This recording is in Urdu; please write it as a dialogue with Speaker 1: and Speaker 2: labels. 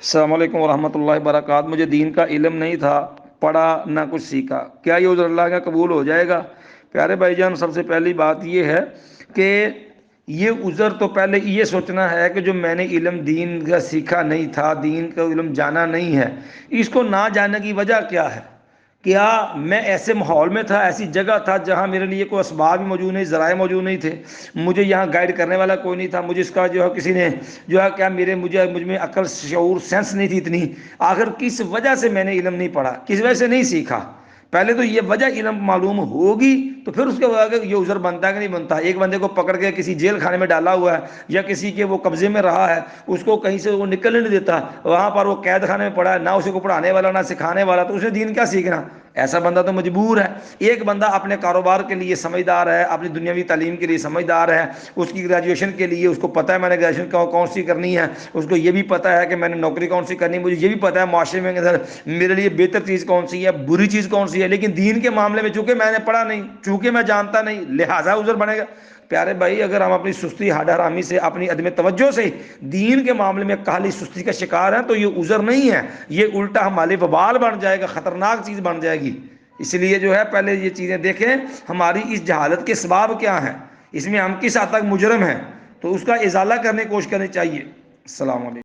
Speaker 1: السلام علیکم ورحمۃ اللہ وبرکاتہ۔ مجھے دین کا علم نہیں تھا، پڑھا نہ کچھ سیکھا، کیا یہ عذر اللہ کا قبول ہو جائے گا؟ پیارے بھائی جان، سب سے پہلی بات یہ ہے کہ یہ عذر تو پہلے یہ سوچنا ہے کہ جو میں نے علم دین کا سیکھا نہیں تھا، دین کا علم جانا نہیں ہے، اس کو نہ جاننے کی وجہ کیا ہے؟ کیا میں ایسے ماحول میں تھا، ایسی جگہ تھا جہاں میرے لیے کوئی اسباب بھی موجود نہیں، ذرائع موجود نہیں تھے، مجھے یہاں گائیڈ کرنے والا کوئی نہیں تھا، مجھے اس کا جو ہے کسی نے جو ہے کیا مجھ میں عقل شعور سینس نہیں تھی اتنی؟ آخر کس وجہ سے میں نے علم نہیں پڑھا، کس وجہ سے نہیں سیکھا؟ پہلے تو یہ وجہ علم معلوم ہوگی تو پھر اس کے بعد یہ عذر بنتا ہے کہ نہیں بنتا۔ ایک بندے کو پکڑ کے کسی جیل خانے میں ڈالا ہوا ہے یا کسی کے وہ قبضے میں رہا ہے، اس کو کہیں سے وہ نکلنے نہیں دیتا، وہاں پر وہ قید خانے میں پڑا ہے، نہ اسے کو پڑھانے والا نہ سکھانے والا، تو اسے دین کیا سیکھنا؟ ایسا بندہ تو مجبور ہے۔ ایک بندہ اپنے کاروبار کے لیے سمجھدار ہے، اپنی دنیاوی تعلیم کے لیے سمجھدار ہے، اس کی گریجویشن کے لیے اس کو پتہ ہے میں نے گریجویشن کون سی کرنی ہے، اس کو یہ بھی پتہ ہے کہ میں نے نوکری کون سی کرنی ہے، مجھے یہ بھی پتہ ہے معاشرے میں میرے لیے بہتر چیز کون سی ہے، بری چیز کون سی ہے، لیکن دین کے معاملے میں چونکہ میں نے پڑھا نہیں، چونکہ میں جانتا نہیں، لہٰذا عذر بنے گا۔ پیارے بھائی، اگر ہم اپنی سستی ہڈ حرامی سے، اپنی عدم توجہ سے دین کے معاملے میں کاہلی سستی کا شکار ہیں تو یہ عذر نہیں ہے، یہ الٹا ہمارے وبال بن جائے گا، خطرناک چیز بن جائے گی۔ اس لیے جو ہے پہلے یہ چیزیں دیکھیں ہماری اس جہالت کے اسباب کیا ہیں، اس میں ہم کس حد تک مجرم ہیں، تو اس کا ازالہ کرنے کی کوشش کرنی چاہیے۔ السلام علیکم۔